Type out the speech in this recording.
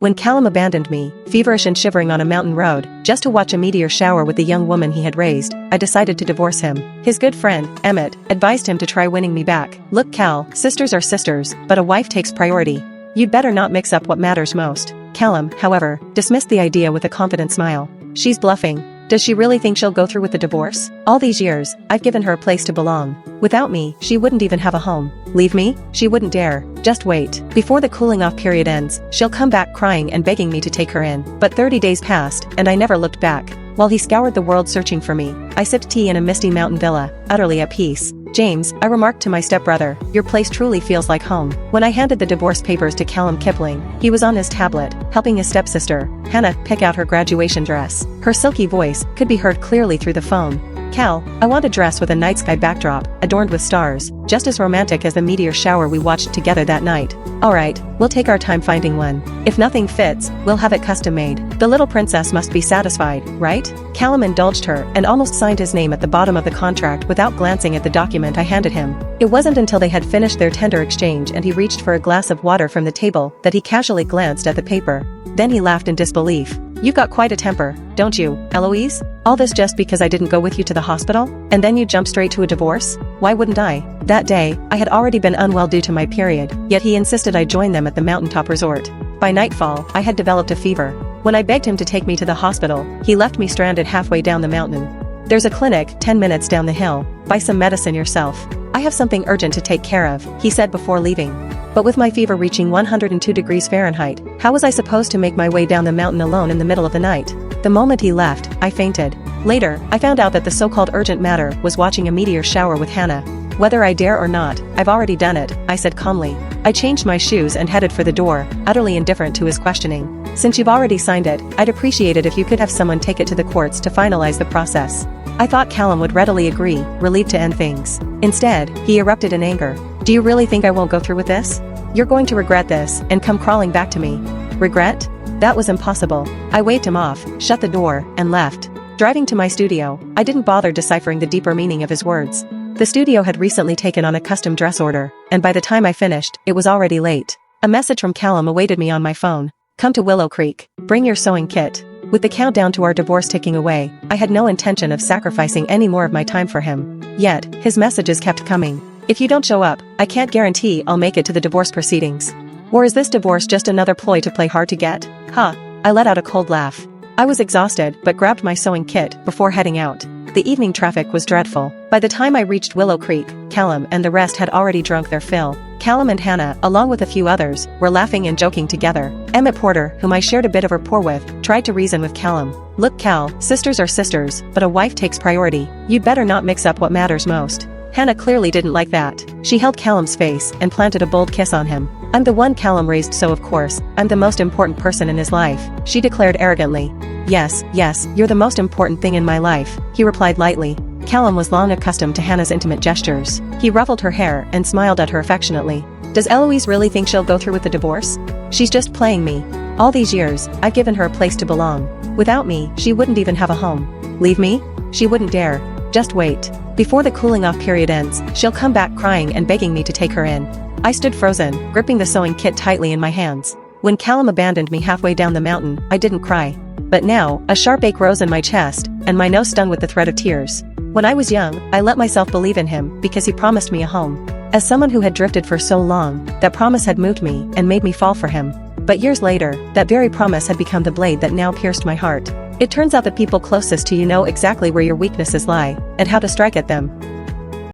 When Callum abandoned me, feverish and shivering on a mountain road, just to watch a meteor shower with the young woman he had raised, I decided to divorce him. His good friend, Emmet, advised him to try winning me back. Look, Cal, sisters are sisters, but a wife takes priority. You'd better not mix up what matters most. Callum, however, dismissed the idea with a confident smile. She's bluffing. Does she really think she'll go through with the divorce? All these years, I've given her a place to belong. Without me, she wouldn't even have a home. Leave me? She wouldn't dare. Just wait. Before the cooling off period ends, she'll come back crying and begging me to take her in. But 30 days passed, and I never looked back. While he scoured the world searching for me, I sipped tea in a misty mountain villa, utterly at peace. James, I remarked to my stepbrother, your place truly feels like home. When I handed the divorce papers to Callum Kipling, he was on his tablet, helping his stepsister, Hannah, pick out her graduation dress. Her silky voice could be heard clearly through the phone. Cal, I want a dress with a night sky backdrop, adorned with stars, just as romantic as the meteor shower we watched together that night. Alright, we'll take our time finding one. If nothing fits, we'll have it custom made. The little princess must be satisfied, right? Callum indulged her and almost signed his name at the bottom of the contract without glancing at the document I handed him. It wasn't until they had finished their tender exchange and he reached for a glass of water from the table that he casually glanced at the paper. Then he laughed in disbelief. You've got quite a temper, don't you, Eloise? All this just because I didn't go with you to the hospital? And then you jump straight to a divorce? Why wouldn't I? That day, I had already been unwell due to my period, yet he insisted I join them at the mountaintop resort. By nightfall, I had developed a fever. When I begged him to take me to the hospital, he left me stranded halfway down the mountain. There's a clinic 10 minutes down the hill. Buy some medicine yourself. I have something urgent to take care of, he said before leaving. But with my fever reaching 102 degrees Fahrenheit, how was I supposed to make my way down the mountain alone in the middle of the night? The moment he left, I fainted. Later, I found out that the so-called urgent matter was watching a meteor shower with Hannah. Whether I dare or not, I've already done it, I said calmly. I changed my shoes and headed for the door, utterly indifferent to his questioning. Since you've already signed it, I'd appreciate it if you could have someone take it to the courts to finalize the process. I thought Callum would readily agree, relieved to end things. Instead, he erupted in anger. Do you really think I won't go through with this? You're going to regret this and come crawling back to me. Regret? That was impossible. I waved him off, shut the door, and left. Driving to my studio, I didn't bother deciphering the deeper meaning of his words. The studio had recently taken on a custom dress order, and by the time I finished, it was already late. A message from Callum awaited me on my phone. Come to Willow Creek. Bring your sewing kit. With the countdown to our divorce ticking away, I had no intention of sacrificing any more of my time for him. Yet, his messages kept coming. If you don't show up, I can't guarantee I'll make it to the divorce proceedings. Or is this divorce just another ploy to play hard to get? Huh. I let out a cold laugh. I was exhausted but grabbed my sewing kit before heading out. The evening traffic was dreadful. By the time I reached Willow Creek, Callum and the rest had already drunk their fill. Callum and Hannah, along with a few others, were laughing and joking together. Emmet Porter, whom I shared a bit of rapport with, tried to reason with Callum. Look, Cal, sisters are sisters, but a wife takes priority. You'd better not mix up what matters most. Hannah clearly didn't like that. She held Callum's face and planted a bold kiss on him. I'm the one Callum raised, so of course, I'm the most important person in his life, she declared arrogantly. Yes, you're the most important thing in my life, he replied lightly. Callum was long accustomed to Hannah's intimate gestures. He ruffled her hair and smiled at her affectionately. Does Eloise really think she'll go through with the divorce? She's just playing me. All these years, I've given her a place to belong. Without me, she wouldn't even have a home. Leave me? She wouldn't dare. Just wait. Before the cooling off period ends, she'll come back crying and begging me to take her in. I stood frozen, gripping the sewing kit tightly in my hands. When Callum abandoned me halfway down the mountain, I didn't cry. But now, a sharp ache rose in my chest, and my nose stung with the threat of tears. When I was young, I let myself believe in him because he promised me a home. As someone who had drifted for so long, that promise had moved me and made me fall for him. But years later, that very promise had become the blade that now pierced my heart. It turns out the people closest to you know exactly where your weaknesses lie, and how to strike at them.